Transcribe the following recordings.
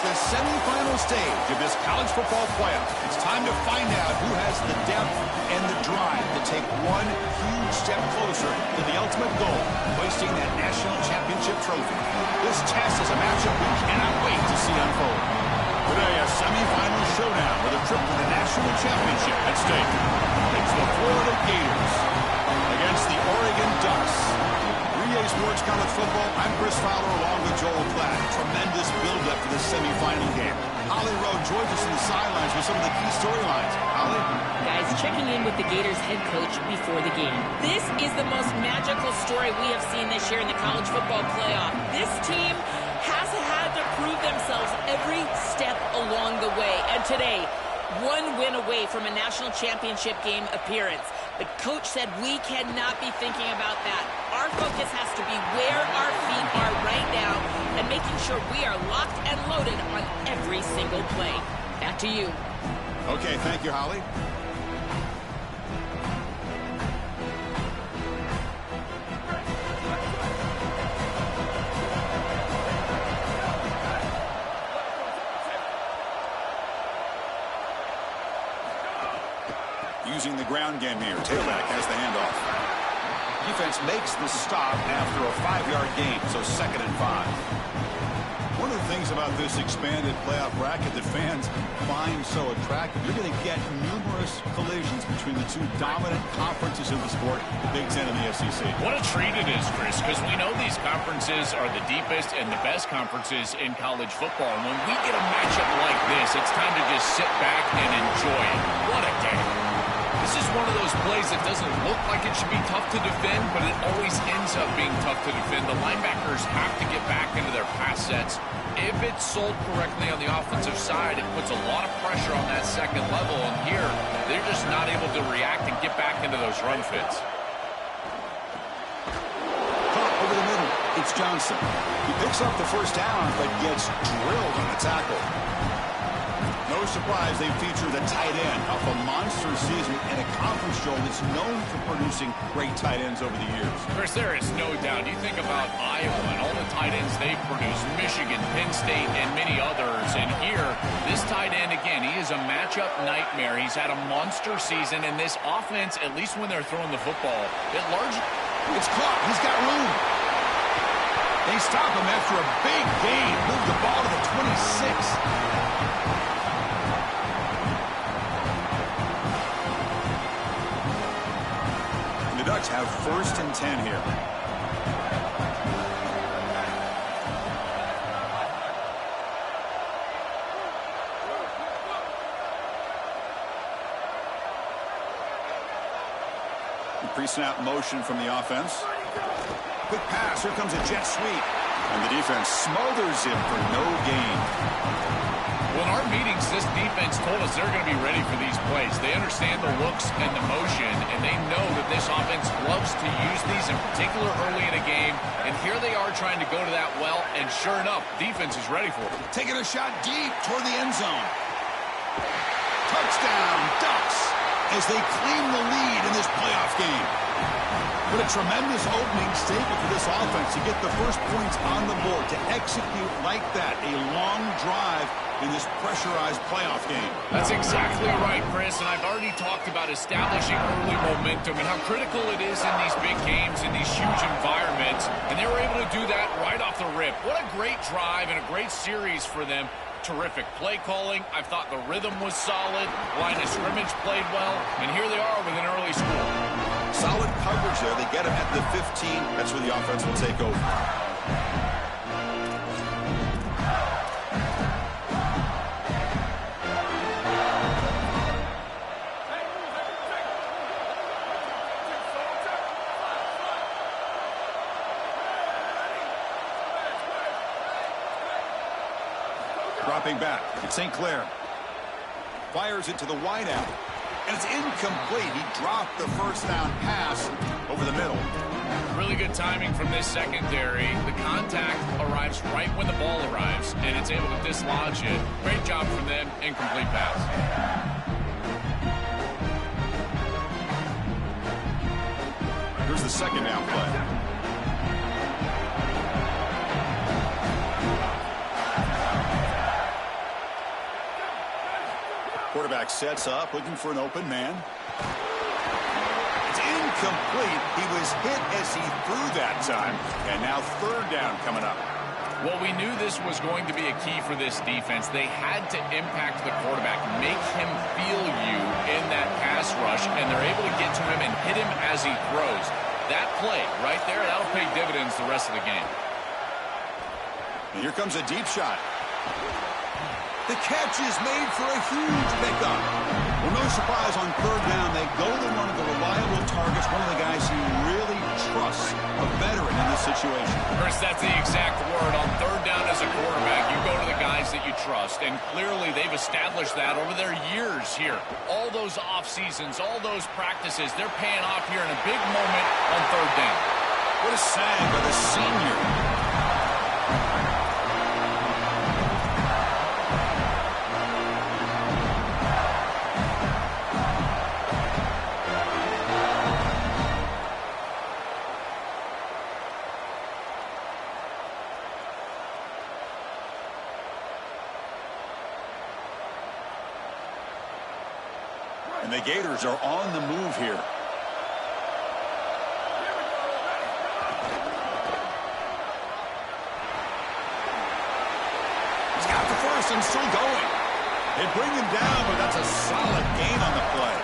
the semifinal stage of this college football playoff. It's time to find out who has the depth and the drive to take one huge step closer to the ultimate goal, hoisting that national championship trophy. This test is a matchup we cannot wait to see unfold. Today, a semifinal showdown with a trip to the national championship at stake. It's the Florida Gators against the Oregon Ducks. EA Sports College Football, I'm Chris Fowler along with Joel Platt. Tremendous build-up to this semifinal game. Holly Rowe joins us in the sidelines with some of the key storylines. Holly? Guys, checking in with the Gators head coach before the game. This is the most magical story we have seen this year in the college football playoff. This team has had to prove themselves every step along the way. And today, one win away from a national championship game appearance. The coach said we cannot be thinking about that. Our focus has to be where our feet are right now and making sure we are locked and loaded on every single play. Back to you. Okay, thank you, Holly. Using the ground game here. Tailback has the handoff. Defense makes the stop after a 5-yard gain, so 2nd and 5. One of the things about this expanded playoff bracket that fans find so attractive, you're going to get numerous collisions between the two dominant conferences in the sport, the Big Ten and the SEC. What a treat it is, Chris, because we know these conferences are the deepest and the best conferences in college football. And when we get a matchup like this, it's time to just sit back and enjoy it. What a day. This is one of those plays that doesn't look like it should be tough to defend, but it always ends up being tough to defend. The linebackers have to get back into their pass sets. If it's sold correctly on the offensive side, it puts a lot of pressure on that second level. And here, they're just not able to react and get back into those run fits. Caught over the middle. It's Johnson. He picks up the first down, but gets drilled on the tackle. No surprise they feature the tight end off a monster season in a conference, Joel, that's known for producing great tight ends over the years. Chris, there is no doubt. You think about Iowa and all the tight ends they've produced, Michigan, Penn State, and many others. And here, this tight end, again, he is a matchup nightmare. He's had a monster season, and this offense, at least when they're throwing the football, it largely... It's caught. He's got room. They stop him after a big gain. Move the ball to the 26. The Ducks have 1st and 10 here. The pre-snap motion from the offense. Quick pass. Here comes a jet sweep. And the defense smothers him for no gain. Well, in our meetings, this defense told us they're going to be ready for these plays. They understand the looks and the motion, and they know that this offense loves to use these, in particular early in a game. And here they are trying to go to that well, and sure enough, defense is ready for it. Taking a shot deep toward the end zone. Touchdown, Ducks, as they claim the lead in this playoff game. What a tremendous opening statement for this offense to get the first points on the board, to execute like that, a long drive in this pressurized playoff game. That's exactly right, Chris, and I've already talked about establishing early momentum and how critical it is in these big games, in these huge environments, and they were able to do that right off the rip. What a great drive and a great series for them. Terrific play calling. I thought the rhythm was solid. Line of scrimmage played well, and here they are with an early score. Solid coverage there. They get him at the 15. That's where the offense will take over. Dropping back. It's St. Clair. Fires it to the wideout. And it's incomplete. He dropped the first down pass over the middle. Really good timing from this secondary. The contact arrives right when the ball arrives, and it's able to dislodge it. Great job from them. Incomplete pass. Here's the second down play. quarterback sets up, looking for an open man. It's incomplete. He was hit as he threw that time. And now third down coming up. Well, we knew this was going to be a key for this defense. They had to impact the quarterback, make him feel you in that pass rush, and they're able to get to him and hit him as he throws. That play right there, that'll pay dividends the rest of the game. And here comes a deep shot. The catch is made for a huge pickup. Well, no surprise on third down. They go to one of the reliable targets, one of the guys he really trusts, a veteran in this situation. Chris, that's the exact word. On third down as a quarterback, you go to the guys that you trust. And clearly they've established that over their years here. All those off seasons, all those practices, they're paying off here in a big moment on third down. What a save by the senior. And the Gators are on the move here. He's got the first and still going. They bring him down, but that's a solid gain on the play.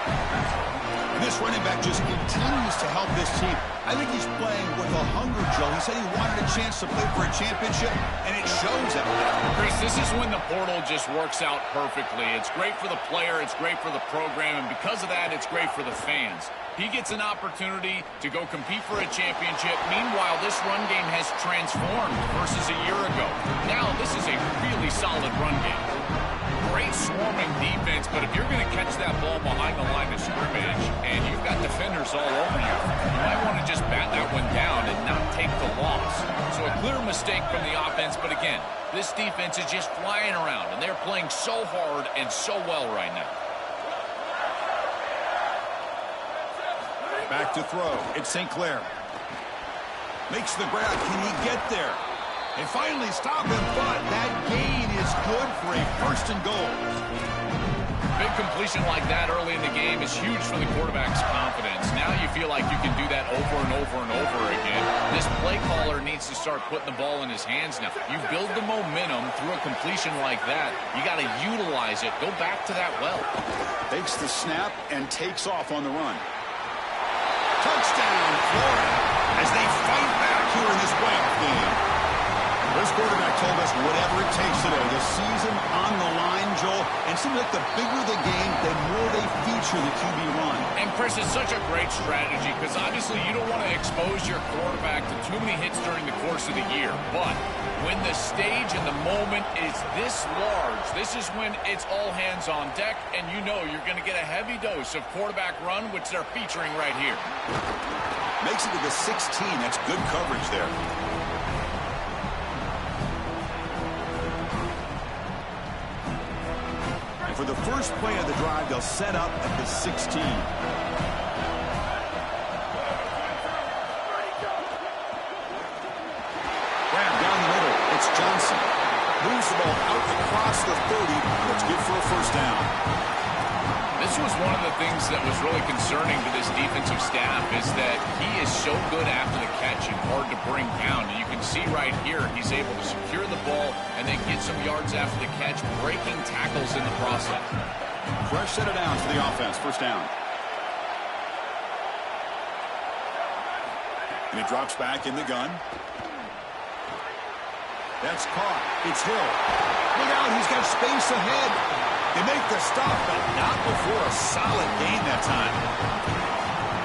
And this running back just continues to help this team. I think he's playing with a hunger, Joe. He said he wanted a chance to play for a championship, and it shows out there. Chris, this is when the portal just works out perfectly. It's great for the player, it's great for the program, and because of that, it's great for the fans. He gets an opportunity to go compete for a championship. Meanwhile, this run game has transformed versus a year ago. Now, this is a really solid run game. Great swarming defense, but if you're going to catch that ball behind the line of scrimmage and you've got defenders all over you, you might want to just bat that one down and not take the loss. So a clear mistake from the offense, but again, this defense is just flying around, and they're playing so hard and so well right now. Back to throw. It's St. Clair. Makes the grab. Can he get there? They finally stop him, but that gain is good for a first and goal. Big completion like that early in the game is huge for the quarterback's confidence. Now you feel like you can do that over and over and over again. This play caller needs to start putting the ball in his hands now. You build the momentum through a completion like that. You got to utilize it. Go back to that well. Takes the snap and takes off on the run. Touchdown, Florida, as they fight back here in this playoff game. This quarterback told us whatever it takes today. The season on the line, Joel. And it seems like the bigger the game, the more they feature the QB run. And Chris, it's such a great strategy because obviously you don't want to expose your quarterback to too many hits during the course of the year. But when the stage and the moment is this large, this is when it's all hands on deck, and you know you're going to get a heavy dose of quarterback run, which they're featuring right here. Makes it to the 16. That's good coverage there. For the first play of the drive, they'll set up at the 16. Grab down the middle. It's Johnson. Moves the ball out across the 30. That's good for a first down. This was one of the things that was really concerning to this defensive staff is that he is so good after the catch and hard to bring down. And you can see right here he's able to secure the ball and then get some yards after the catch, breaking tackles in the process. Fresh set of downs for the offense. First down. And it drops back in the gun. That's caught. It's Hill. Look out, he's got space ahead. They make the stop, but not before a solid gain that time.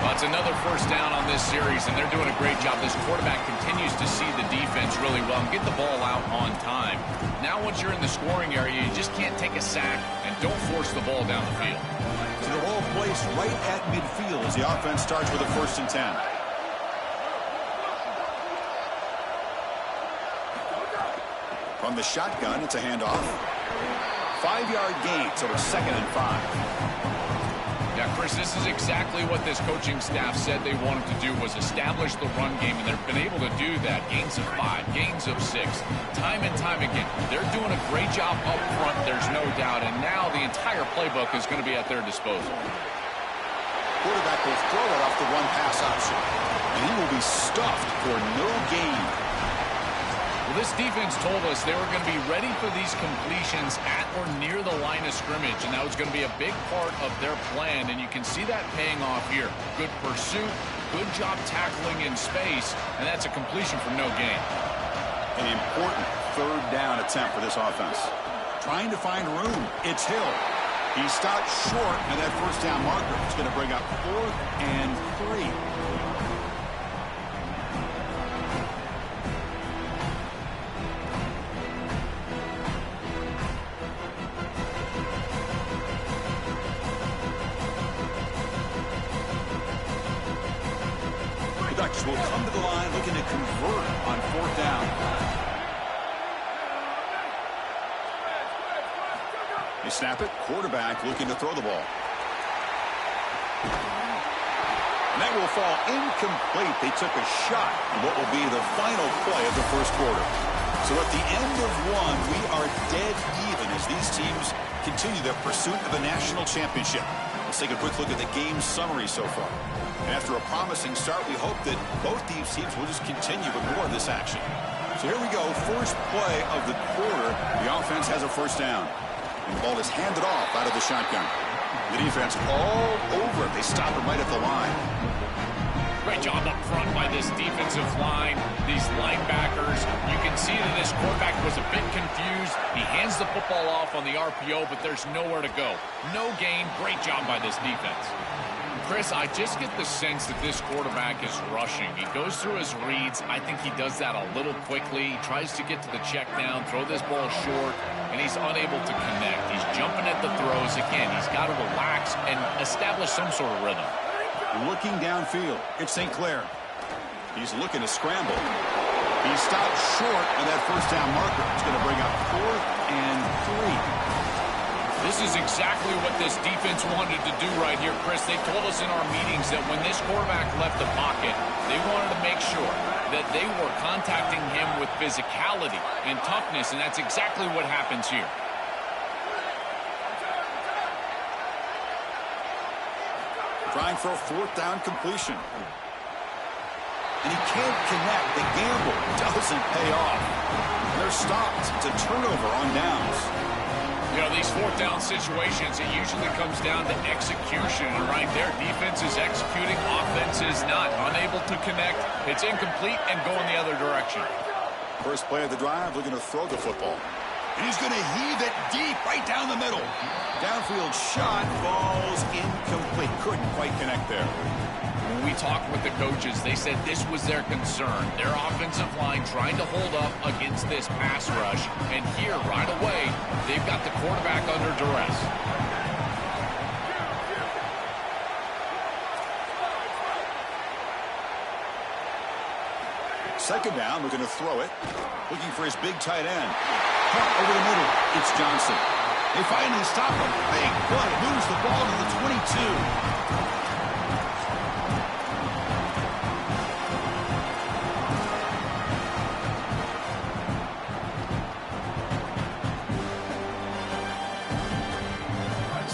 Well, it's another first down on this series, and they're doing a great job. This quarterback continues to see the defense really well and get the ball out on time. Now once you're in the scoring area, you just can't take a sack and don't force the ball down the field. So the ball placed right at midfield as the offense starts with a 1st and 10. From the shotgun, it's a handoff. 5-yard gain, so it's 2nd and 5. Yeah, Chris, this is exactly what this coaching staff said they wanted to do, was establish the run game, and they've been able to do that. Gains of 5, gains of 6, time and time again. They're doing a great job up front, there's no doubt, and now the entire playbook is going to be at their disposal. Quarterback will throw it off the run-pass option, and he will be stuffed for no gain. Well, this defense told us they were going to be ready for these completions at or near the line of scrimmage, and that was going to be a big part of their plan, and you can see that paying off here. Good pursuit, good job tackling in space, and that's a completion for no gain. An important third down attempt for this offense. Trying to find room. It's Hill. He stopped short, and that first down marker is going to bring up 4th and 3. The Ducks will come to the line looking to convert on 4th down. They snap it. Quarterback looking to throw the ball. And that will fall incomplete. They took a shot on what will be the final play of the first quarter. So at the end of one, we are dead even as these teams continue their pursuit of a national championship. Let's take a quick look at the game summary so far. And after a promising start, we hope that both these teams will just continue with more of this action. So here we go. First play of the quarter. The offense has a first down. And the ball is handed off out of the shotgun. The defense all over it. They stop it right at the line. Great job up front by this defensive line. These linebackers, you can see that this quarterback was a bit confused. He hands the football off on the RPO, but there's nowhere to go. No gain. Great job by this defense. Chris, I just get the sense that this quarterback is rushing. He goes through his reads. I think he does that a little quickly. He tries to get to the check down, throw this ball short, and he's unable to connect. He's jumping at the throws. Again, he's got to relax and establish some sort of rhythm. Looking downfield, it's St. Clair. He's looking to scramble. He stopped short on that first down marker. It's going to bring up 4th and 3. This is exactly what this defense wanted to do right here, Chris. They told us in our meetings that when this quarterback left the pocket, they wanted to make sure that they were contacting him with physicality and toughness, and that's exactly what happens here. Trying for a 4th down completion. And he can't connect. The gamble doesn't pay off. They're stopped. It's a turnover on downs. You know, these 4th down situations, it usually comes down to execution. And right there, defense is executing, offense is not. Unable to connect. It's incomplete and going the other direction. First play of the drive, looking to throw the football. And he's going to heave it deep right down the middle. Downfield shot falls incomplete. Couldn't quite connect there. When we talked with the coaches, they said this was their concern. Their offensive line trying to hold up against this pass rush. And here, right away, they've got the quarterback under duress. Second down, looking to throw it. Looking for his big tight end. Cut over the middle. It's Johnson. They finally stop him. Big play. Moves the ball to the 22.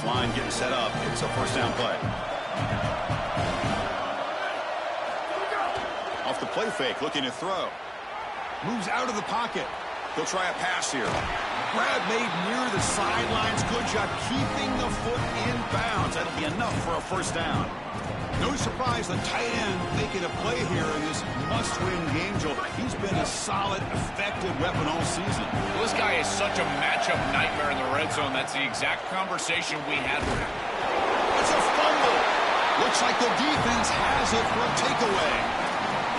Line getting set up. It's a first down play. Off the play fake, looking to throw. Moves out of the pocket. He'll try a pass here. Grab made near the sidelines. Good job keeping the foot in bounds. That'll be enough for a first down. No surprise, the tight end making a play here in this must-win game, Joe. He's been a solid, effective weapon all season. Well, this guy is such a matchup nightmare in the red zone. That's the exact conversation we had with him. It's a fumble. Looks like the defense has it for a takeaway.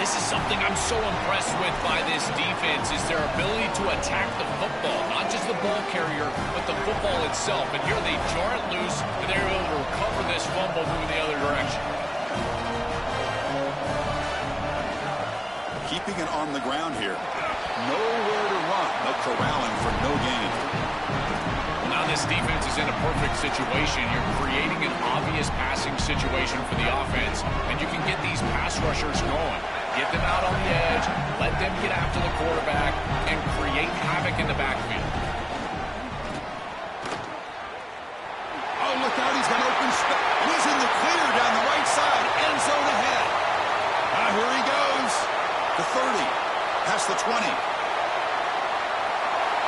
This is something I'm so impressed with by this defense, is their ability to attack the football. Not just the ball carrier, but the football itself. And here they jar it loose, and they're able to recover this fumble moving the other direction. Keeping it on the ground here. Nowhere to run. No corralling for no gain. Now this defense is in a perfect situation. You're creating an obvious passing situation for the offense, and you can get these pass rushers going. Get them out on the edge, let them get after the quarterback, and create havoc in the backfield. Oh, look out, he's got open space. He's in the clear down the right side, end zone ahead. Here he goes. The 30, past the 20.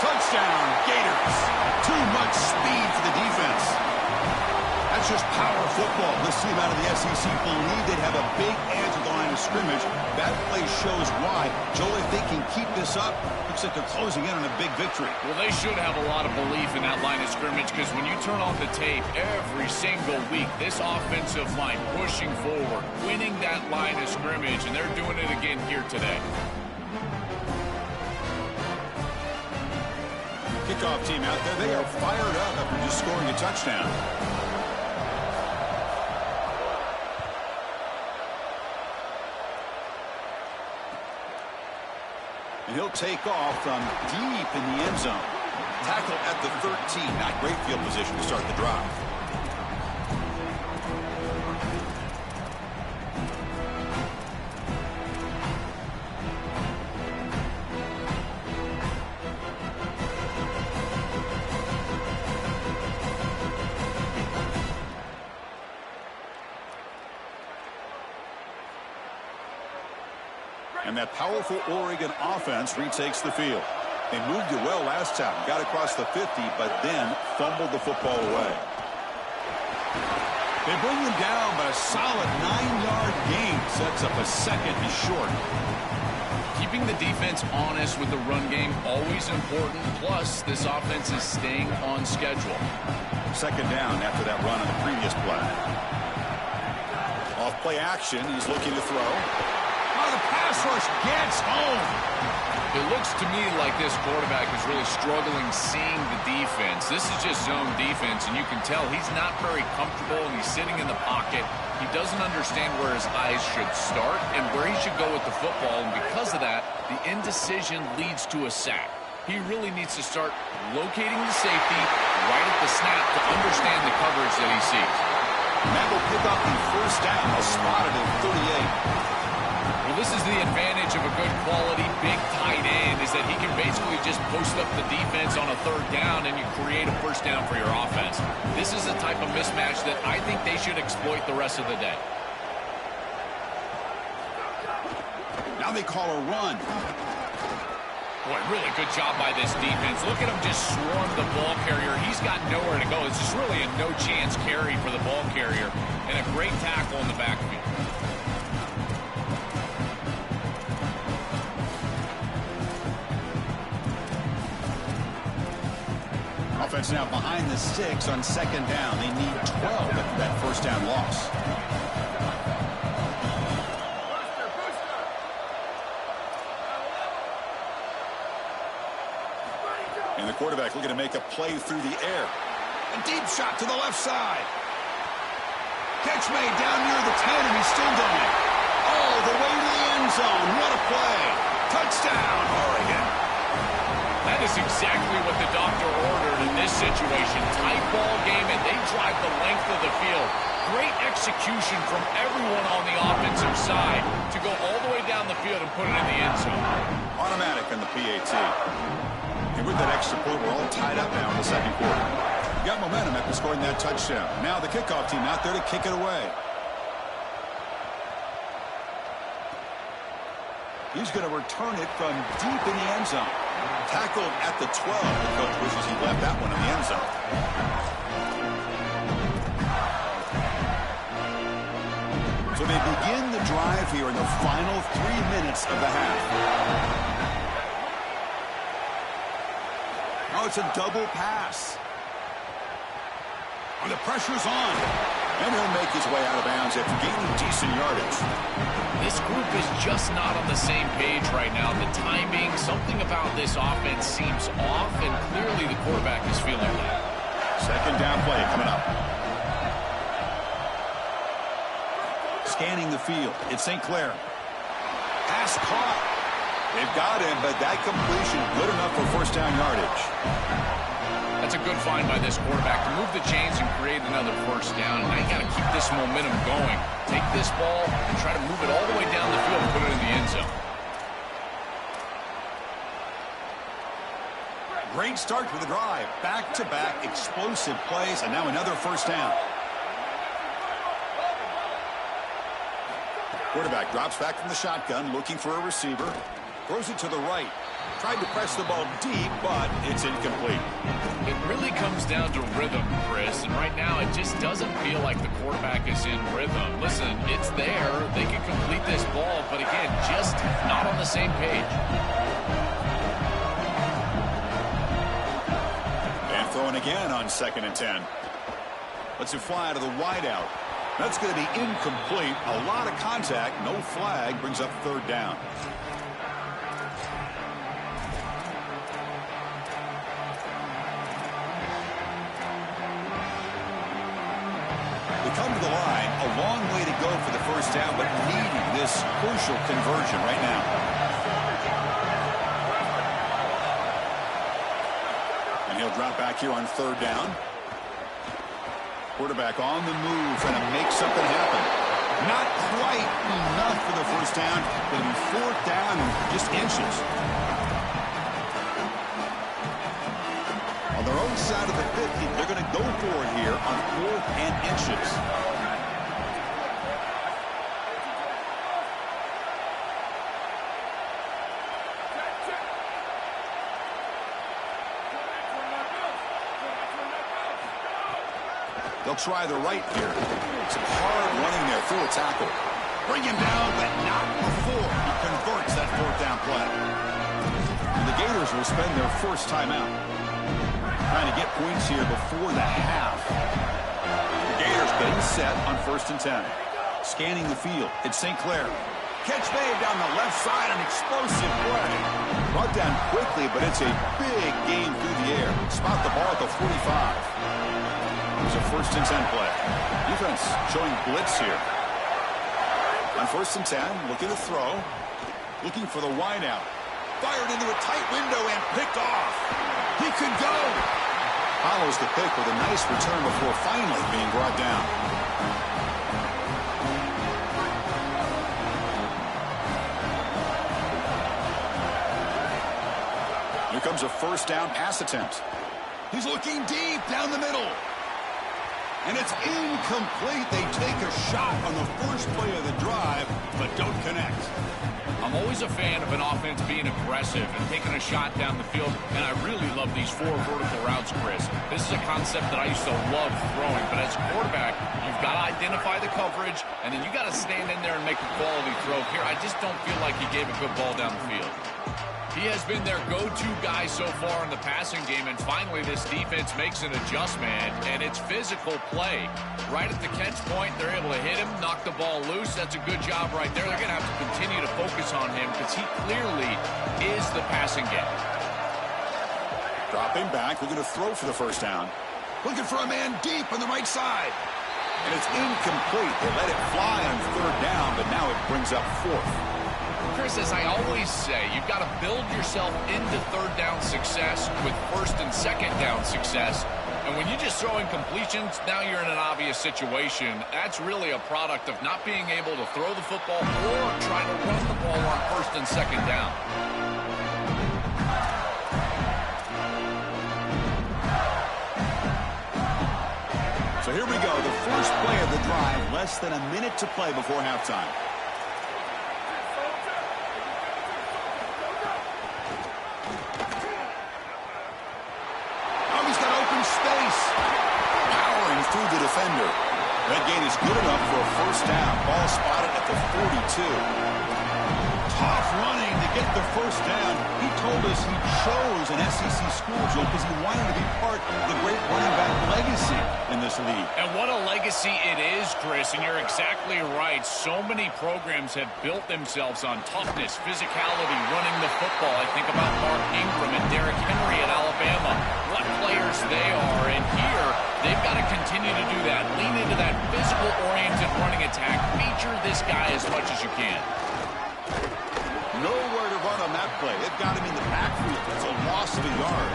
Touchdown, Gators. Too much speed for the defense. That's just power football. This team out of the SEC believe they'd have a big edge at the line of scrimmage. That play shows why. Joel, if they can keep this up, looks like they're closing in on a big victory. Well, they should have a lot of belief in that line of scrimmage, because when you turn on the tape every single week, this offensive line pushing forward, winning that line of scrimmage, and they're doing it again here today. Kickoff team out there, they are fired up after just scoring a touchdown. And he'll take off from deep in the end zone. Tackle at the 13. Not great field position to start the drive. And that powerful Oregon offense retakes the field. They moved it well last time, got across the 50, but then fumbled the football away. They bring him down, but a solid 9-yard gain sets up a second and short. Keeping the defense honest with the run game, always important. Plus, this offense is staying on schedule. Second down after that run on the previous play. Off play action, he's looking to throw. The pass rush gets home. It looks to me like this quarterback is really struggling seeing the defense. This is just zone defense, and you can tell he's not very comfortable, and he's sitting in the pocket. He doesn't understand where his eyes should start and where he should go with the football, and because of that, the indecision leads to a sack. He really needs to start locating the safety right at the snap to understand the coverage that he sees. And that will pick up the first down, spotted at 38. Well, this is the advantage of a good quality big tight end, is that he can basically just post up the defense on a third down and you create a first down for your offense. This is the type of mismatch that I think they should exploit the rest of the day. Now they call a run. Boy, really good job by this defense. Look at him just swarm the ball carrier. He's got nowhere to go. It's just really a no-chance carry for the ball carrier, and a great tackle in the backfield. Offense now behind the 6 on second down. They need 12 after that first down loss. And the quarterback looking to make a play through the air. A deep shot to the left side. Catch made down near the 10, and he's still going. All the way to the end zone. What a play. Touchdown, Oregon. That is exactly what the doctor ordered in this situation. Tight ball game, and they drive the length of the field. Great execution from everyone on the offensive side to go all the way down the field and put it in the end zone. Automatic on the PAT. And with that extra point, we're all tied up now in the second quarter. We got momentum after scoring that touchdown. Now the kickoff team out there to kick it away. He's going to return it from deep in the end zone. Tackled at the 12. The coach wishes he left that one in the end zone. So they begin the drive here in the final 3 minutes of the half. Oh, it's a double pass. Oh, the pressure's on. And he'll make his way out of bounds after gaining decent yardage. This group is just not on the same page right now. The timing, something about this offense seems off, and clearly the quarterback is feeling that. Second down play coming up. Scanning the field. It's St. Clair. Pass caught. They've got him, but that completion good enough for first down yardage. That's That's a good find by this quarterback to move the chains and create another first down. Now you got to keep this momentum going. Take this ball and try to move it all the way down the field and put it in the end zone. Great start to the drive. Back-to-back explosive plays, and now another first down. Quarterback drops back from the shotgun, looking for a receiver. Throws it to the right. Tried to press the ball deep, but it's incomplete. It really comes down to rhythm, Chris, and right now it just doesn't feel like the quarterback is in rhythm. Listen, it's there. They can complete this ball, but again, just not on the same page. And throwing again on 2nd and 10. Lets it fly to the wideout. That's going to be incomplete. A lot of contact, no flag, brings up 3rd down. Come to the line, a long way to go for the first down, but needing this crucial conversion right now. And he'll drop back here on 3rd down. Quarterback on the move, trying to make something happen. Not quite enough for the first down. Going to be 4th down and just inches. On their own side of the 50, they're going to go for it here on 4th and inches. They'll try the right here. Some hard running there through a tackle. Bring him down, but not before he converts that 4th down play. And the Gators will spend their first timeout. Trying to get points here before the half. The Gators getting set on 1st and 10. Scanning the field. It's St. Clair. Catch made down the left side. An explosive play. Brought down quickly, but it's a big game through the air. Spot the ball at the 45. It's a 1st and 10 play. Defense showing blitz here. On 1st and 10, looking to throw. Looking for the wideout. Fired into a tight window and picked off. He could go. Follows the pick with a nice return before finally being brought down. Here comes a 1st down pass attempt. He's looking deep down the middle. And it's incomplete. They take a shot on the first play of the drive, but don't connect. I'm always a fan of an offense being aggressive and taking a shot down the field, and I really love these 4 vertical routes, Chris. This is a concept that I used to love throwing, but as a quarterback, you've got to identify the coverage, and then you got to stand in there and make a quality throw. Here, I just don't feel like he gave a good ball down the field. He has been their go-to guy so far in the passing game, and finally this defense makes an adjustment, and it's physical play. Right at the catch point, they're able to hit him, knock the ball loose. That's a good job right there. They're going to have to continue to focus on him because he clearly is the passing game. Dropping back, looking to throw for the first down. Looking for a man deep on the right side. And it's incomplete. They let it fly on 3rd down, but now it brings up 4th. Chris, as I always say, you've got to build yourself into 3rd down success with 1st and 2nd down success. And when you're just throwing completions, now you're in an obvious situation. That's really a product of not being able to throw the football or trying to run the ball on 1st and 2nd down. So here we go, the first play of the drive, less than a minute to play before halftime. Through the defender. That gain is good enough for a first down. Ball spotted at the 42. Tough running to get the first down. He told us he chose an SEC school, Joe, because he wanted to be part of the great running back legacy in this league. And what a legacy it is, Chris, and you're exactly right. So many programs have built themselves on toughness, physicality, running the football. I think about Mark Ingram and Derrick Henry at Alabama. What players they are, and here they've got to continue to do that. Lean into that physical-oriented running attack. Feature this guy as much as you can. Nowhere to run on that play. It got him in the backfield. It's a loss of a yard.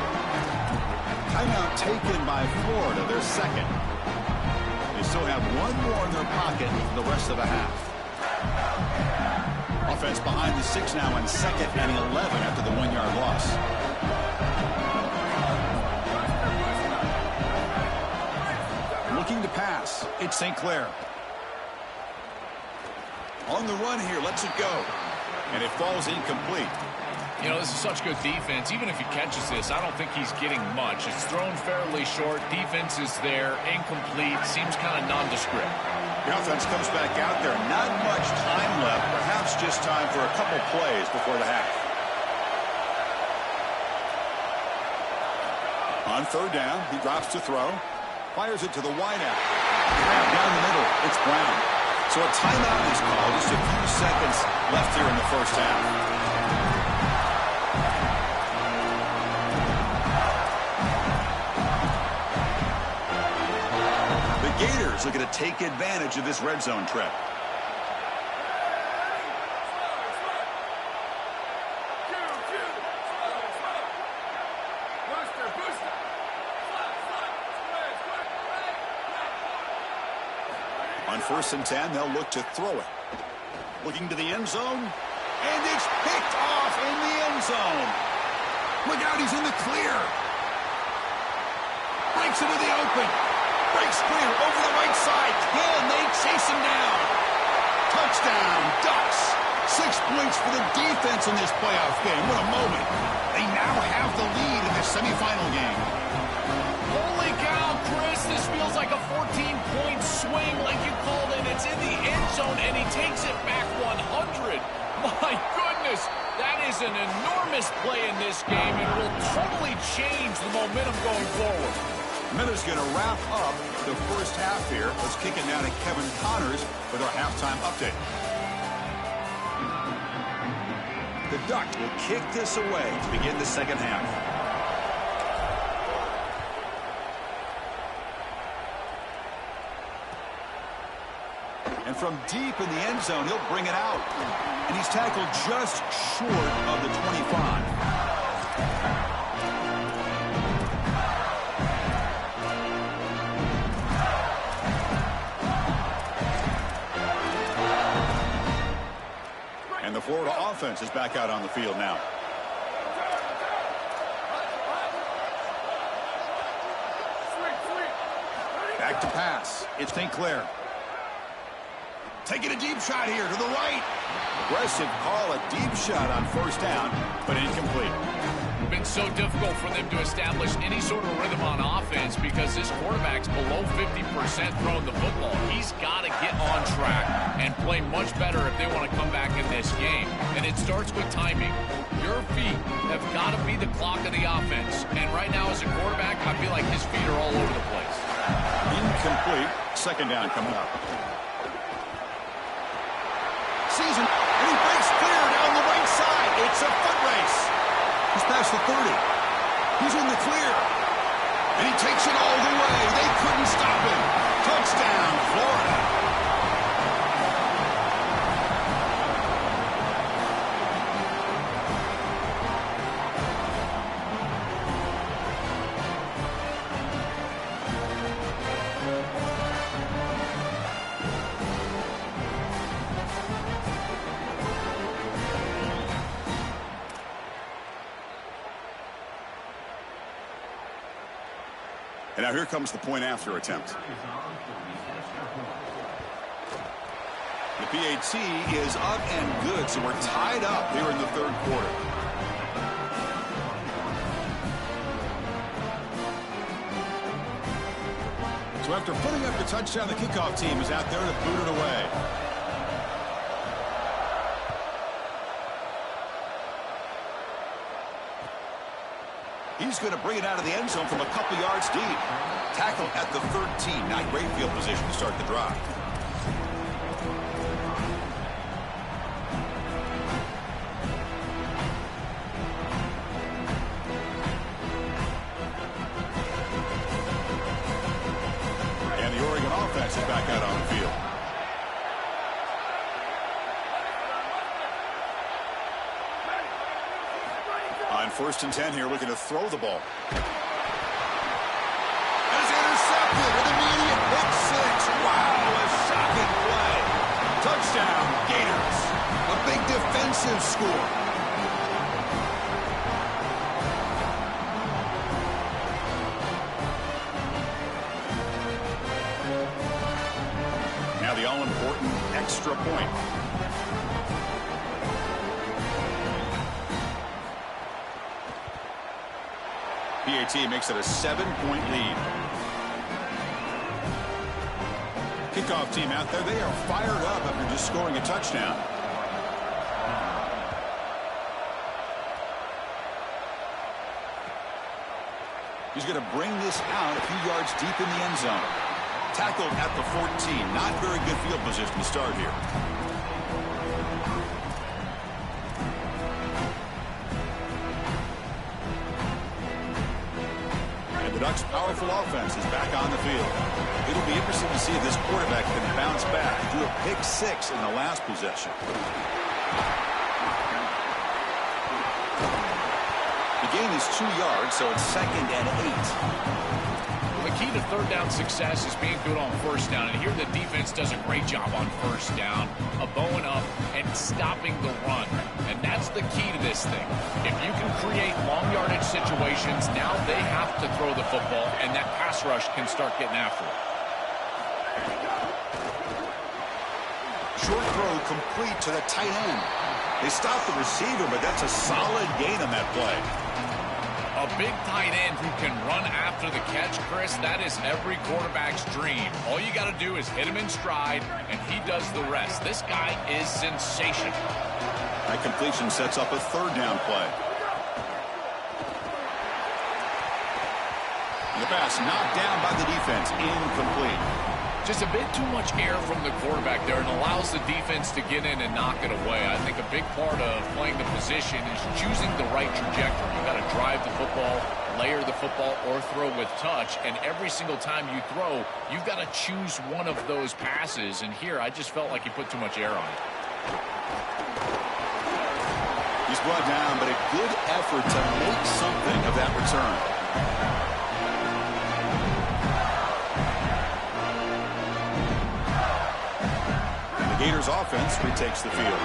Timeout taken by Florida, their second. They still have one more in their pocket for the rest of the half. Offense behind the 6 now on 2nd and 11 after the 1-yard loss. Looking to pass. It's St. Clair. On the run here, lets it go. And it falls incomplete. You know, this is such good defense. Even if he catches this, I don't think he's getting much. It's thrown fairly short. Defense is there. Incomplete. Seems kind of nondescript. The offense comes back out there. Not much time left. Perhaps just time for a couple plays before the half. On 3rd down, he drops to throw. Fires it to the wideout. Down the middle, it's Brown. So a timeout is called. Just a few seconds left here in the first half. Gators looking to take advantage of this red zone trip. On 1st and 10, they'll look to throw it. Looking to the end zone, and it's picked off in the end zone. Look out, he's in the clear. Breaks into the open. Breaks clear over the right side. Can they chase him down? Touchdown, Ducks. 6 points for the defense in this playoff game. What a moment. They now have the lead in the semifinal game. Holy cow, Chris. This feels like a 14-point swing like you called it. It's in the end zone, and he takes it back 100. My goodness. That is an enormous play in this game, and will totally change the momentum going forward. Miller's going to wrap up the first half here. Let's kick it down to Kevin Connors with our halftime update. The Ducks will kick this away to begin the second half. And from deep in the end zone, he'll bring it out. And he's tackled just short of the 25. And the Florida offense is back out on the field now. Back to pass. It's St. Clair. Taking a deep shot here to the right. Aggressive call, a deep shot on 1st down, but incomplete. It's been so difficult for them to establish any sort of rhythm on offense because this quarterback's below 50% throwing the football. He's got to get on track and play much better if they want to come back in this game. And it starts with timing. Your feet have got to be the clock of the offense. And right now as a quarterback, I feel like his feet are all over the place. Incomplete. 2nd down coming up. Season, and he breaks clear down the right side. It's a foot race. He's past the 30. He's in the clear. And he takes it all the way. They couldn't stop him. Touchdown, Florida. And now here comes the point after attempt. The PAT is up and good, so we're tied up here in the 3rd quarter. So after putting up the touchdown, the kickoff team is out there to boot it away. He's going to bring it out of the end zone from a couple yards deep. Tackle at the 13. Not great field position to start the drive. And the Oregon offense is back out on the field. On 1st and 10 here, looking to throw the ball. massive score. Now the all-important extra point. PAT makes it a 7-point lead. Kickoff team out there, they are fired up after just scoring a touchdown. He's going to bring this out a few yards deep in the end zone. Tackled at the 14. Not very good field position to start here. And the Ducks' powerful offense is back on the field. It'll be interesting to see if this quarterback can bounce back. Drew a pick 6 in the last possession. The gain is 2 yards, so it's 2nd and 8. The key to third down success is being good on first down. And here the defense does a great job on first down of bowing up and stopping the run. And that's the key to this thing. If you can create long yardage situations, now they have to throw the football, and that pass rush can start getting after it. Short throw complete to the tight end. They stopped the receiver, but that's a solid gain on that play. A big tight end who can run after the catch, Chris, that is every quarterback's dream. All you got to do is hit him in stride, and he does the rest. This guy is sensational. That completion sets up a third down play. The pass knocked down by the defense, incomplete. Just a bit too much air from the quarterback there, and allows the defense to get in and knock it away. I think a big part of playing the position is choosing the right trajectory. You got to drive the football, layer the football, or throw with touch. And every single time you throw, you've got to choose one of those passes. And here, I just felt like he put too much air on it. He's brought down, but a good effort to make something of that return. The Gators offense retakes the field.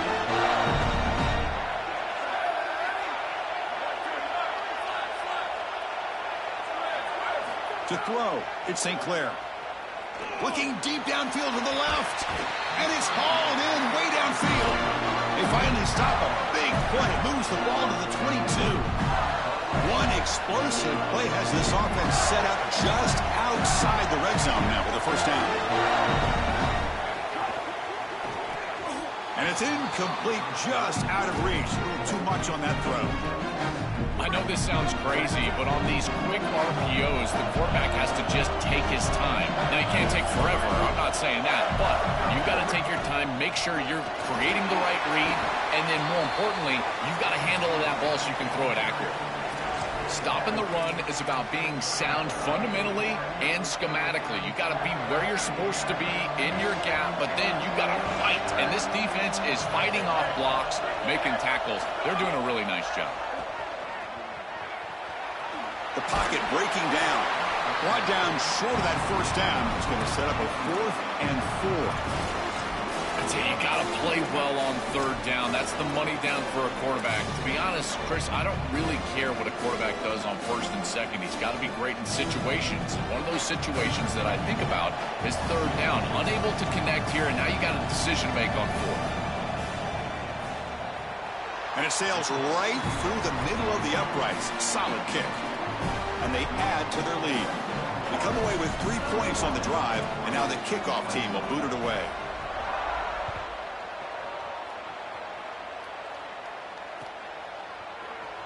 To throw, it's St. Clair. Looking deep downfield to the left. And it's hauled in way downfield. They finally stop a big play. Moves the ball to the 22. One explosive play has this offense set up just outside the red zone now with a first down. And it's incomplete, just out of reach. A little too much on that throw. I know this sounds crazy, but on these quick RPOs, the quarterback has to just take his time. Now, he can't take forever. I'm not saying that. But you've got to take your time, make sure you're creating the right read, and then more importantly, you've got to handle that ball so you can throw it accurately. Stopping the run is about being sound fundamentally and schematically. You got to be where you're supposed to be in your gap, but then you got to fight. And this defense is fighting off blocks, making tackles. They're doing a really nice job. The pocket breaking down. Brought down short of that first down. It's going to set up a 4th and 4. You got to play well on third down. That's the money down for a quarterback. To be honest, Chris, I don't really care what a quarterback does on first and second. He's got to be great in situations. And one of those situations that I think about is third down. Unable to connect here, and now you got a decision to make on fourth. And it sails right through the middle of the uprights. Solid kick. And they add to their lead. They come away with 3 points on the drive, and now the kickoff team will boot it away.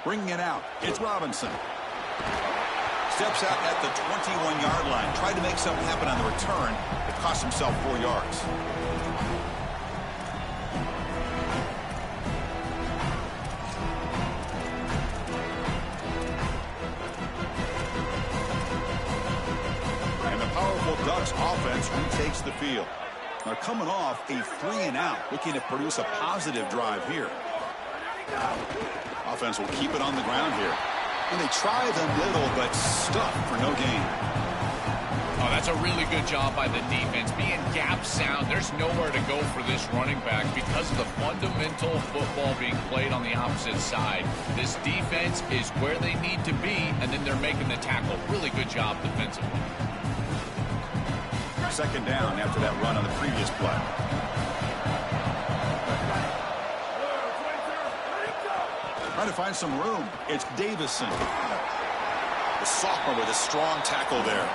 Bringing it out, it's Robinson. Steps out at the 21-yard line. Tried to make something happen on the return, but cost himself 4 yards. And the powerful Ducks offense retakes the field. They're coming off a 3-and-out, looking to produce a positive drive here. Offense will keep it on the ground here. And they try the middle, but stuck for no gain. A Oh, that's a really good job by the defense. Being gap sound, there's nowhere to go for this running back because of the fundamental football being played on the opposite side. This defense is where they need to be, and then they're making the tackle. Really good job defensively. Second down after that run on the previous play. Trying to find some room. It's Davison. The sophomore with a strong tackle there.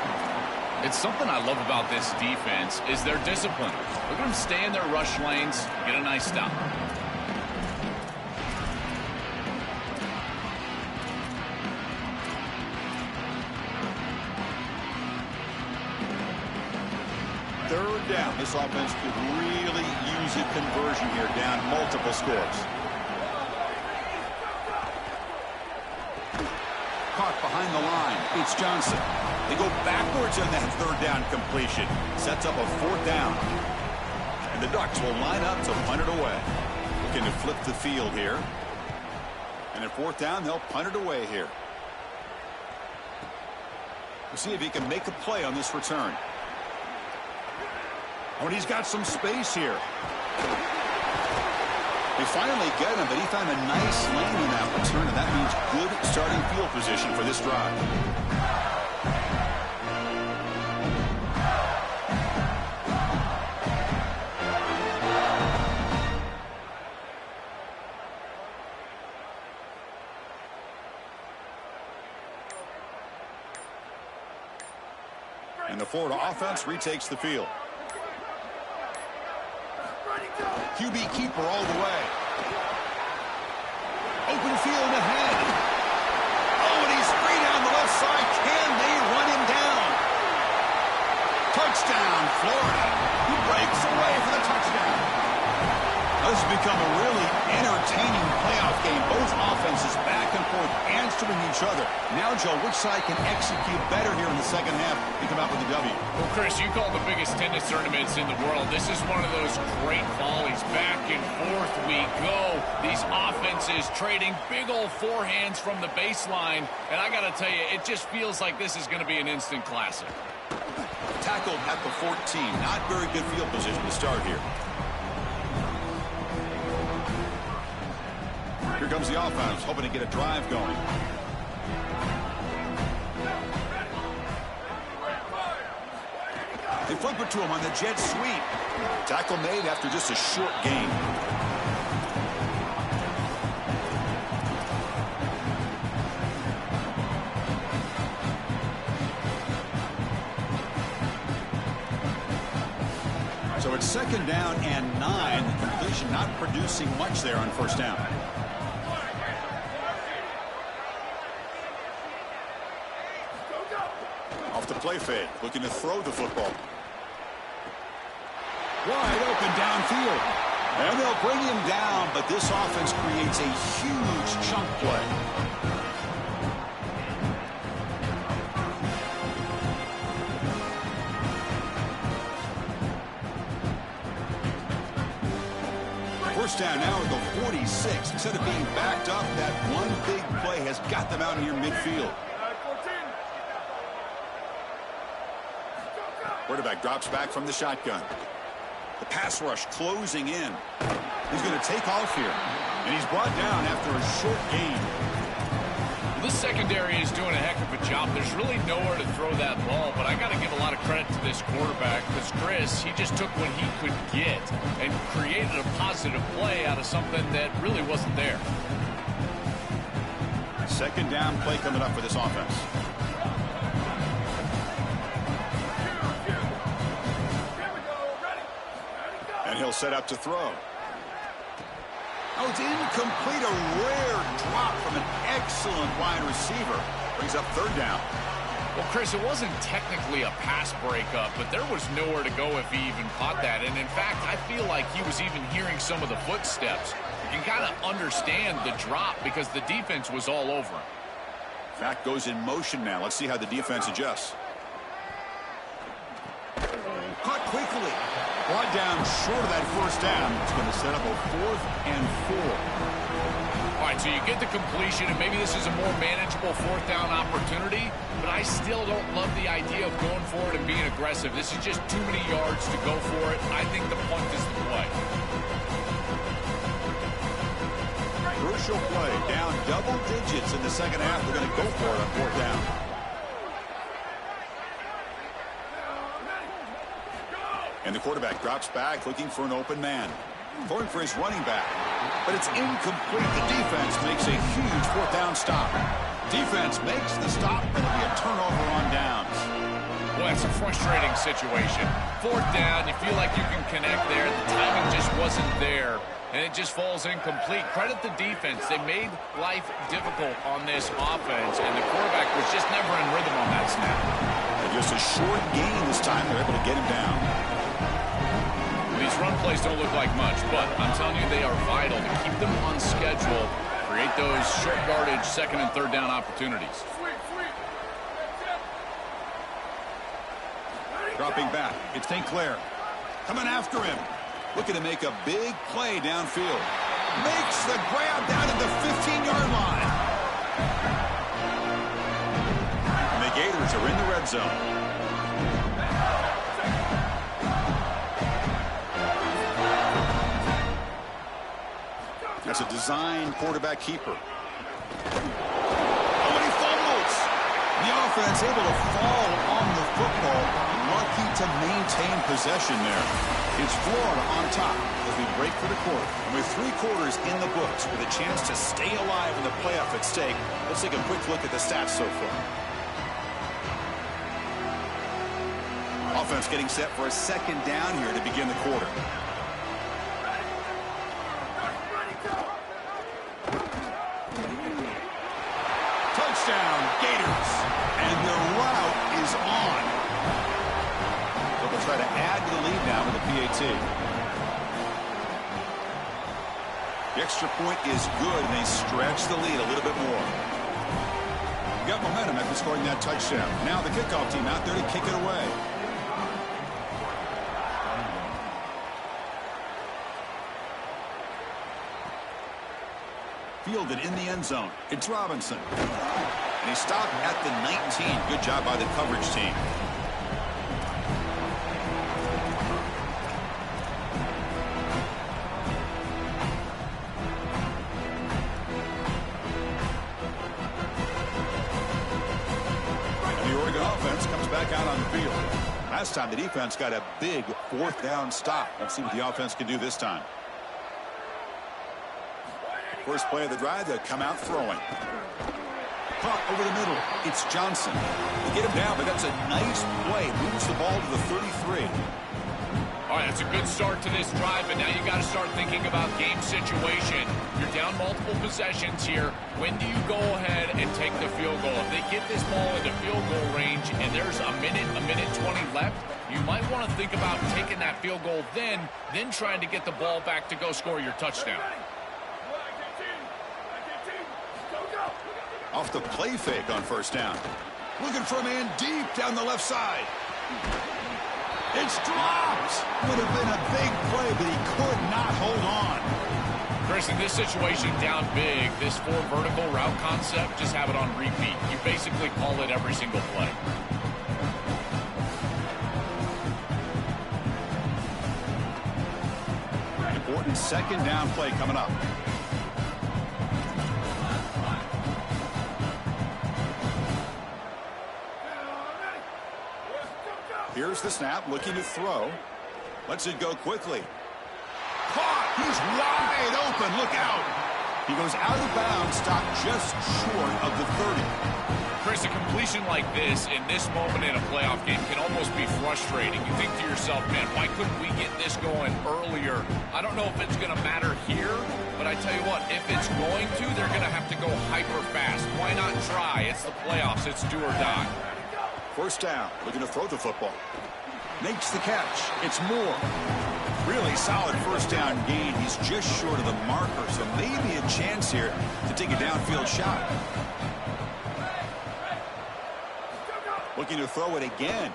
It's something I love about this defense is their discipline. Look at them stay in their rush lanes, get a nice stop. Third down. This offense could really use a conversion here, down multiple scores. Caught behind the line. It's Johnson. They go backwards on that third down completion. Sets up a fourth down. And the Ducks will line up to punt it away. Looking to flip the field here. And at fourth down, they'll punt it away here. We'll see if he can make a play on this return. Oh, and he's got some space here. They finally get him, but he found a nice lane in that return, and that means good starting field position for this drive. And the Florida offense retakes the field. QB keeper all the way. Open field ahead. Oh, and he's free down the left side. Can they run him down? Touchdown, Florida. He breaks away for the touchdown. This has become a really entertaining playoff game. Both offenses back and forth answering each other. Now, Joe, which side can execute better here in the second half and come out with the W? Well, Chris, you call the biggest tennis tournaments in the world. This is one of those great volleys. Back and forth we go. These offenses trading big old forehands from the baseline. And I got to tell you, it just feels like this is going to be an instant classic. Tackled at the 14. Not very good field position to start here. Here comes the offense, hoping to get a drive going. They flip it to him on the jet sweep. Tackle made after just a short gain. So it's second down and 9. The completion not producing much there on first down. Off the play fake, looking to throw the football. Wide open downfield. And they'll bring him down, but this offense creates a huge chunk play. First down now at the 46. Instead of being backed up, that one big play has got them out near midfield. Quarterback drops back from the shotgun. The pass rush closing in. He's going to take off here. And he's brought down after a short gain. Well, this secondary is doing a heck of a job. There's really nowhere to throw that ball, but I got to give a lot of credit to this quarterback because Chris, he just took what he could get and created a positive play out of something that really wasn't there. Second down play coming up for this offense. And he'll set up to throw. Oh, it's incomplete. A rare drop from an excellent wide receiver. Brings up third down. Well, Chris, it wasn't technically a pass breakup, but there was nowhere to go if he even caught that. And in fact, I feel like he was even hearing some of the footsteps. You can kind of understand the drop because the defense was all over him. Fact goes in motion now. Let's see how the defense adjusts. Caught quickly. Brought down short of that first down. It's going to set up a 4th and 4. All right, so you get the completion, and maybe this is a more manageable fourth down opportunity, but I still don't love the idea of going for it and being aggressive. This is just too many yards to go for it. I think the punt is the play. Crucial play, down double digits in the second half. They're going to go for it on fourth down. And the quarterback drops back, looking for an open man. Throwing for his running back. But it's incomplete. The defense makes a huge fourth down stop. Defense makes the stop, and it'll be a turnover on downs. Well, that's a frustrating situation. Fourth down, you feel like you can connect there. The timing just wasn't there, and it just falls incomplete. Credit the defense. They made life difficult on this offense, and the quarterback was just never in rhythm on that snap. And just a short gain this time. They're able to get him down. These run plays don't look like much, but I'm telling you they are vital to keep them on schedule, create those short yardage second and third down opportunities. Dropping back, it's St. Clair. Coming after him. Looking to make a big play downfield. Makes the grab down at the 15-yard line. And the Gators are in the red zone. That's a design quarterback keeper. Oh, and he fumbles. The offense able to fall on the football. Lucky to maintain possession there. It's Florida on top as we break for the quarter. And with 3 quarters in the books with a chance to stay alive in the playoff at stake, let's take a quick look at the stats so far. Offense getting set for a second down here to begin the quarter. Touchdown, Gators. And the route is on. So they'll try to add to the lead now with the PAT. The extra point is good, and they stretch the lead a little bit more. Got momentum after scoring that touchdown. Now the kickoff team out there to kick it away. Fielded in the end zone. It's Robinson. And he stopped at the 19. Good job by the coverage team. And the Oregon offense comes back out on the field. Last time the defense got a big fourth down stop. Let's see what the offense can do this time. First play of the drive, they'll come out throwing. Caught over the middle. It's Johnson. They get him down, but that's a nice play. Moves the ball to the 33. All right, that's a good start to this drive, but now you got to start thinking about game situation. You're down multiple possessions here. When do you go ahead and take the field goal? If they get this ball into field goal range and there's a minute 20 left, you might want to think about taking that field goal then trying to get the ball back to go score your touchdown. Off the play fake on first down. Looking for a man deep down the left side. It's dropped. Would have been a big play, but he could not hold on. Chris, in this situation, down big, this 4 vertical route concept, just have it on repeat. You basically call it every single play. Important second down play coming up. Here's the snap, looking to throw. Lets it go quickly. Caught! He's wide open. Look out! He goes out of bounds, stopped just short of the 30. Chris, a completion like this in this moment in a playoff game can almost be frustrating. You think to yourself, man, why couldn't we get this going earlier? I don't know if it's going to matter here, but I tell you what, if it's going to, they're going to have to go hyper fast. Why not try? It's the playoffs. It's do or die. First down, looking to throw the football. Makes the catch. It's Moore. Really solid first down gain. He's just short of the marker, so maybe a chance here to take a downfield shot. Looking to throw it again.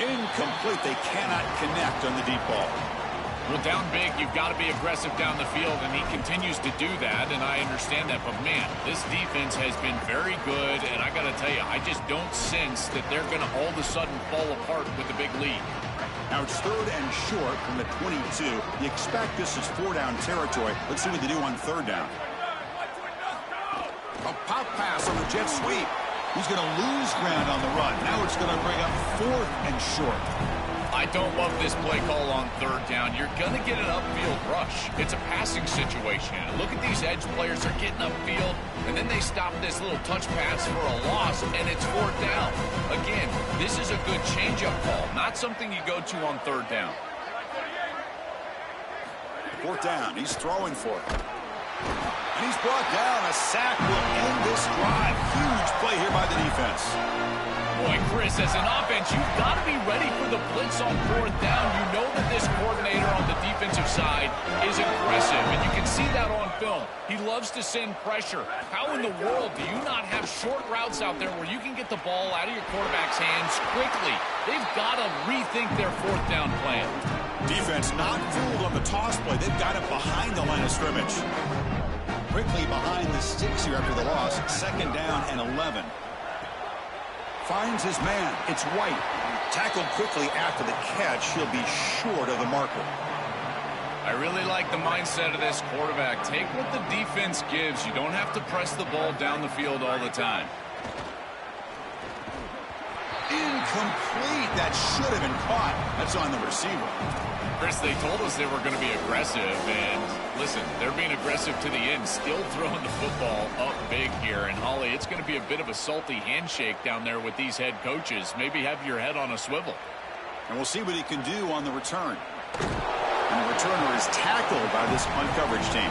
Incomplete. They cannot connect on the deep ball. Well, down big, you've got to be aggressive down the field, and he continues to do that, and I understand that. But, man, this defense has been very good, and I got to tell you, I just don't sense that they're going to all of a sudden fall apart with a big lead. Now it's 3rd and short from the 22. You expect this is 4-down territory. Let's see what they do on 3rd down. A pop pass on the jet sweep. He's going to lose ground on the run. Now it's going to bring up 4th and short. I don't love this play call on 3rd down. You're going to get an upfield rush. It's a passing situation. Look at these edge players. They're getting upfield, and then they stop this little touch pass for a loss, and it's 4th down. Again, this is a good change-up call, not something you go to on 3rd down. 4th down. He's throwing for it. And he's brought down. A sack will end this drive. Huge play here by the defense. Boy, Chris, as an offense, you've got to be ready for the blitz on 4th down. You know that this coordinator on the defensive side is aggressive, and you can see that on film. He loves to send pressure. How in the world do you not have short routes out there where you can get the ball out of your quarterback's hands quickly? They've got to rethink their 4th down plan. Defense not fooled on the toss play. They've got it behind the line of scrimmage. Quickly behind the sticks here after the loss. 2nd down and 11. Finds his man. It's White. Tackled quickly after the catch. He'll be short of the marker. I really like the mindset of this quarterback. Take what the defense gives. You don't have to press the ball down the field all the time. Incomplete. That should have been caught. That's on the receiver. Chris, they told us they were going to be aggressive, and listen, they're being aggressive to the end, still throwing the football up big here. And, Holly, it's going to be a bit of a salty handshake down there with these head coaches. Maybe have your head on a swivel. And we'll see what he can do on the return. And the returner is tackled by this punt coverage team.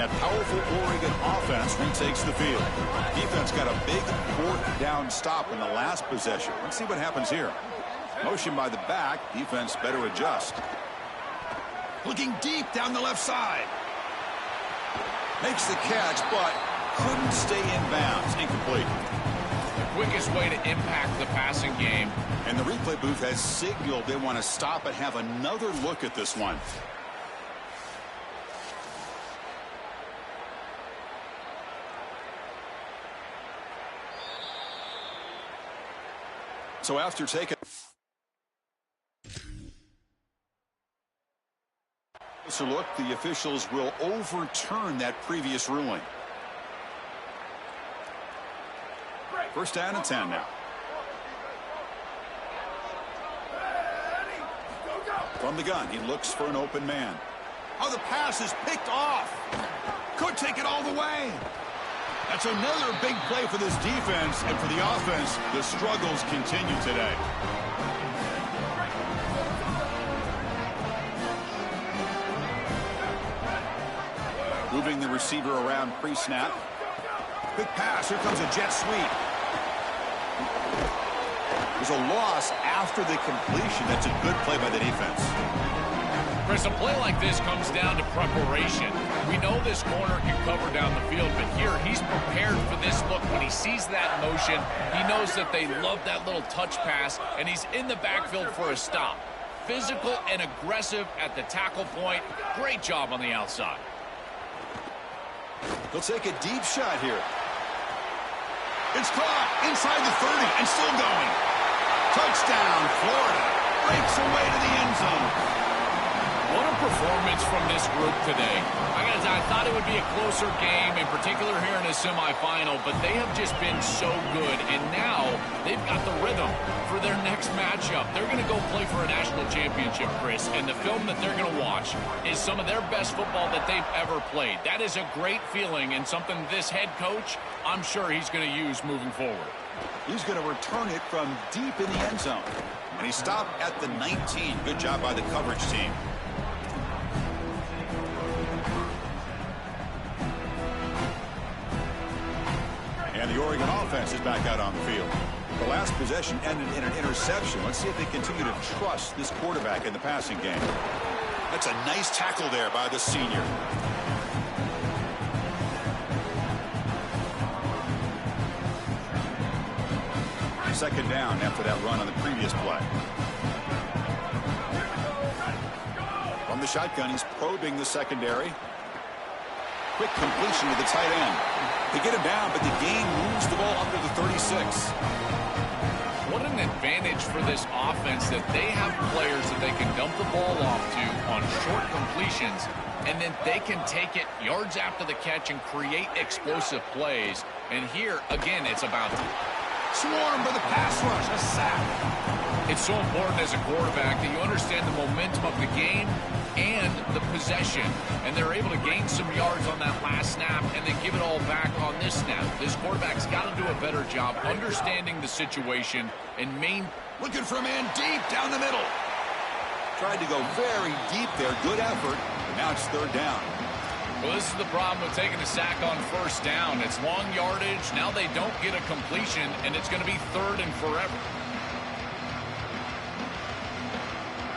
That powerful Oregon offense retakes the field. Defense got a big 4th down stop in the last possession. Let's see what happens here. Motion by the back. Defense better adjust. Looking deep down the left side. Makes the catch, but couldn't stay in bounds. Incomplete. The quickest way to impact the passing game. And the replay booth has signaled they want to stop and have another look at this one. So after taking a look, the officials will overturn that previous ruling. 1st down and 10 now. From the gun, he looks for an open man. Oh, the pass is picked off. Could take it all the way. That's another big play for this defense, and for the offense, the struggles continue today. Moving the receiver around pre-snap. Quick pass. Here comes a jet sweep. There's a loss after the completion. That's a good play by the defense. Chris, a play like this comes down to preparation. We know this corner can cover down the field, but here he's prepared for this look. When he sees that motion, he knows that they love that little touch pass, and he's in the backfield for a stop. Physical and aggressive at the tackle point. Great job on the outside. He'll take a deep shot here. It's caught inside the 30 and still going. Touchdown, Florida. Breaks away to the end zone. What a performance from this group today. I thought it would be a closer game, in particular here in a semifinal, but they have just been so good, and now they've got the rhythm for their next matchup. They're going to go play for a national championship, Chris, and the film that they're going to watch is some of their best football that they've ever played. That is a great feeling and something this head coach, I'm sure he's going to use moving forward. He's going to return it from deep in the end zone, and he stopped at the 19. Good job by the coverage team. And the Oregon offense is back out on the field. The last possession ended in an interception. Let's see if they continue to trust this quarterback in the passing game. That's a nice tackle there by the senior. second down after that run on the previous play. From the shotgun, he's probing the secondary. Quick completion to the tight end. They get him down, but the gain moves the ball under the 36. What an advantage for this offense that they have players that they can dump the ball off to on short completions, and then they can take it yards after the catch and create explosive plays. And here, again, it's about swarmed by the pass rush, a sack. It's so important as a quarterback that you understand the momentum of the game and the possession, and they're able to gain some yards on that last snap and then give it all back on this snap. This quarterback's got to do a better job understanding the situation and looking for a man deep down the middle. Tried to go very deep there. Good effort, but now it's third down. Well, this is the problem with taking a sack on first down. It's long yardage. Now they don't get a completion, and it's going to be third and forever.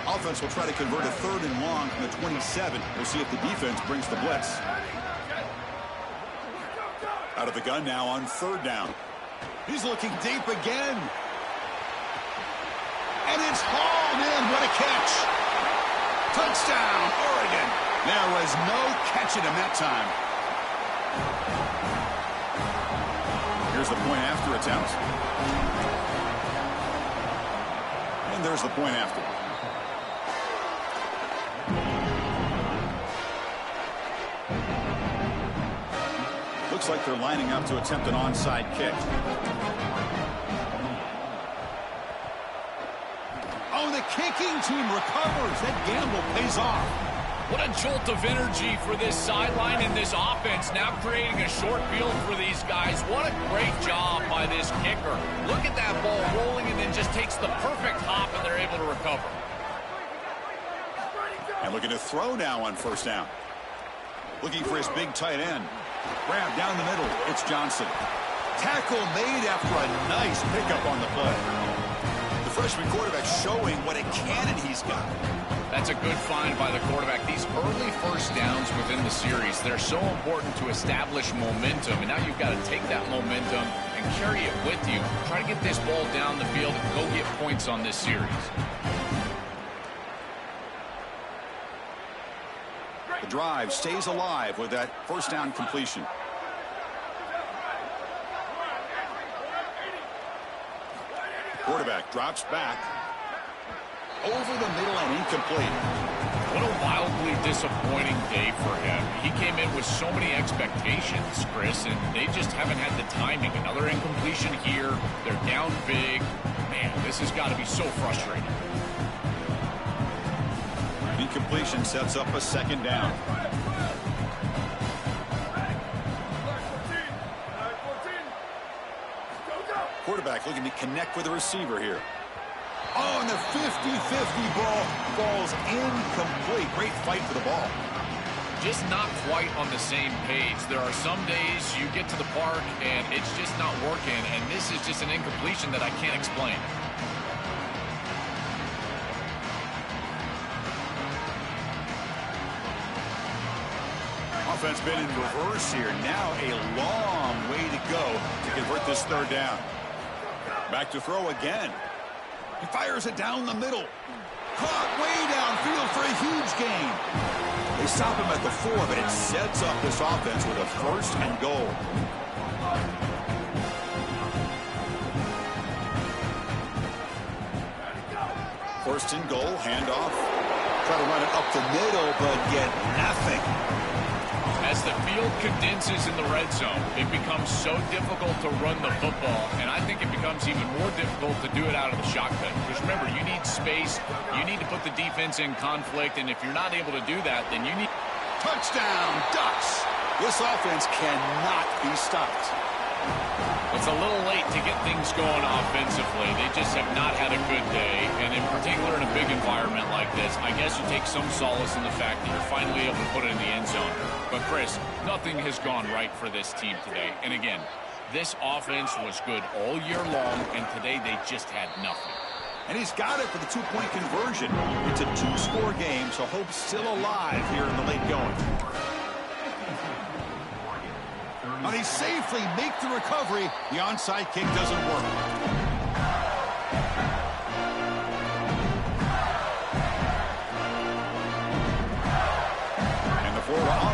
Offense will try to convert a third and long from the 27. We'll see if the defense brings the blitz. Out of the gun now on third down. He's looking deep again. And it's hauled in. What a catch. Touchdown, Oregon. There was no catching him that time. Here's the point after attempt. And there's the point after. Looks like they're lining up to attempt an onside kick. Oh, the kicking team recovers. That gamble pays off. What a jolt of energy for this sideline and this offense, now creating a short field for these guys. What a great job by this kicker. Look at that ball rolling and then just takes the perfect hop, and they're able to recover. And looking to throw now on first down. Looking for his big tight end. Grab down the middle. It's Johnson. Tackle made after a nice pickup on the play. The freshman quarterback showing what a cannon he's got. That's a good find by the quarterback. These early first downs within the series, they're so important to establish momentum. And now you've got to take that momentum and carry it with you. Try to get this ball down the field and go get points on this series. The drive stays alive with that first down completion. Quarterback drops back. Over the middle and incomplete. What a wildly disappointing day for him. He came in with so many expectations, Chris, and they just haven't had the timing. Another incompletion here. They're down big. Man, this has got to be so frustrating. Incompletion sets up a second down. Quarterback looking to connect with the receiver here. Oh, and the 50-50 ball falls incomplete. Great fight for the ball. Just not quite on the same page. There are some days you get to the park and it's just not working, and this is just an incompletion that I can't explain. Offense been in reverse here. Now a long way to go to convert this third down. Back to throw again. He fires it down the middle. Caught way downfield for a huge gain. They stop him at the 4, but it sets up this offense with a first and goal. First and goal, handoff. Try to run it up the middle, but get nothing. As the field condenses in the red zone, it becomes so difficult to run the football, and I think it becomes even more difficult to do it out of the shotgun. Because remember, you need space, you need to put the defense in conflict, and if you're not able to do that, then you need... Touchdown, Ducks! This offense cannot be stopped. It's a little late to get things going offensively. They just have not had a good day, and in particular in a big environment like this, I guess you take some solace in the fact that you're finally able to put it in the end zone. But Chris, nothing has gone right for this team today. And again, this offense was good all year long, and today they just had nothing. And he's got it for the two-point conversion. It's a two-score game, so hope's still alive here in the late going. And he safely makes the recovery. The onside kick doesn't work.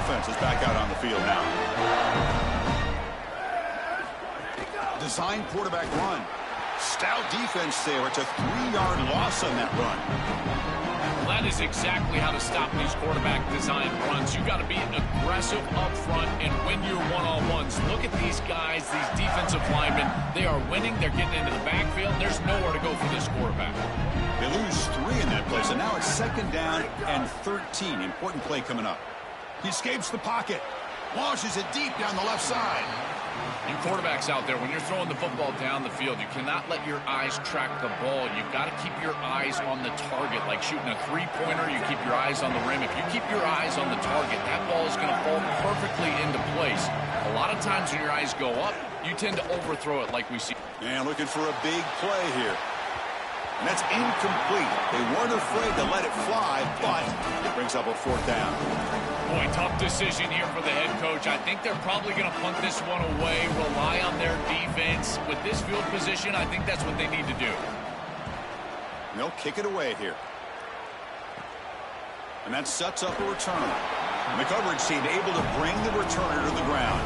offense is back out on the field now. Design quarterback run. Stout defense there. It's a 3-yard loss on that run. Well, that is exactly how to stop these quarterback design runs. You've got to be aggressive up front and win your one-on-ones. Look at these guys, these defensive linemen. They are winning. They're getting into the backfield. There's nowhere to go for this quarterback. They lose 3 in that play, so now it's 2nd down and 13. Important play coming up. He escapes the pocket. Launches it deep down the left side. You quarterbacks out there, when you're throwing the football down the field, you cannot let your eyes track the ball. You've got to keep your eyes on the target. Like shooting a 3-pointer, you keep your eyes on the rim. If you keep your eyes on the target, that ball is going to fall perfectly into place. A lot of times when your eyes go up, you tend to overthrow it like we see. And looking for a big play here. And that's incomplete. They weren't afraid to let it fly, but it brings up a 4th down. Boy, tough decision here for the head coach. I think they're probably going to punt this one away, rely on their defense. With this field position, I think that's what they need to do. They'll kick it away here. And that sets up a return. And the coverage team able to bring the returner to the ground.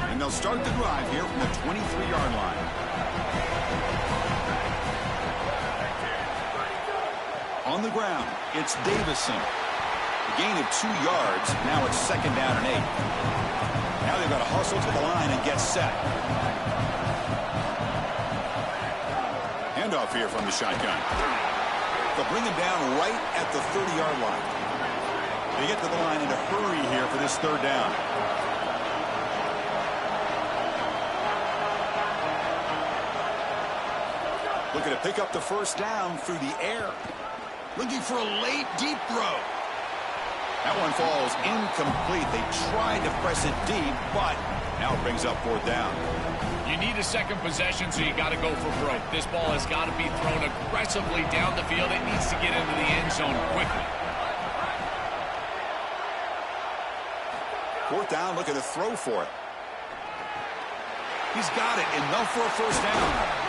And they'll start the drive here from the 23-yard line. On the ground, it's Davison. A gain of 2 yards. Now it's 2nd down and 8. Now they've got to hustle to the line and get set. Handoff here from the shotgun. They'll bring him down right at the 30-yard line. They get to the line in a hurry here for this 3rd down. Looking to pick up the 1st down through the air. Looking for a late, deep throw. That one falls incomplete. They tried to press it deep, but now it brings up 4th down. You need a second possession, so you got to go for broke. This ball has got to be thrown aggressively down the field. It needs to get into the end zone quickly. 4th down, looking to throw for it. He's got it. Enough for a 1st down.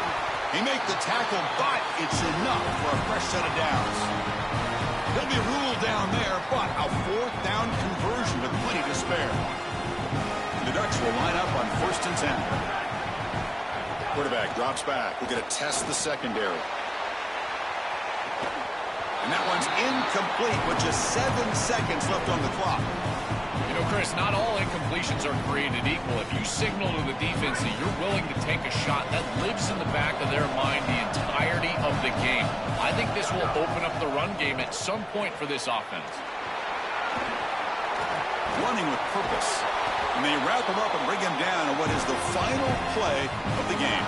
He makes the tackle, but it's enough for a fresh set of downs. He'll be ruled down there, but a 4th down conversion with plenty to spare. The Ducks will line up on 1st and 10. Quarterback drops back. We're going to test the secondary. And that one's incomplete with just 7 seconds left on the clock. You know, Chris, not all incompletions are created equal. If you signal to the defense that you're willing to take a shot, that lives in the back of their mind the entirety of the game. I think this will open up the run game at some point for this offense. Running with purpose. And they wrap him up and bring him down on what is the final play of the game.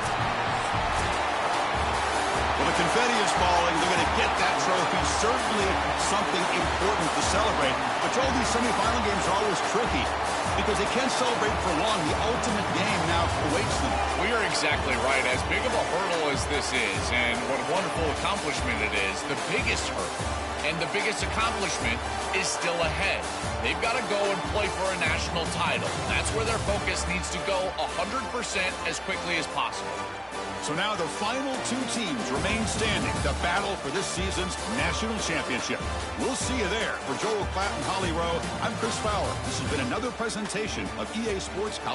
Well, the confetti is falling. They're going to get that trophy. Certainly something important to celebrate. But all these semifinal games are always tricky because they can't celebrate for long. The ultimate game now awaits them. Well, you're exactly right. As big of a hurdle as this is, and what a wonderful accomplishment it is, the biggest hurdle and the biggest accomplishment is still ahead. They've got to go and play for a national title. That's where their focus needs to go 100% as quickly as possible. So now the final 2 teams remain standing to battle for this season's national championship. We'll see you there. For Joel Klatt and Holly Rowe, I'm Chris Fowler. This has been another presentation of EA Sports College.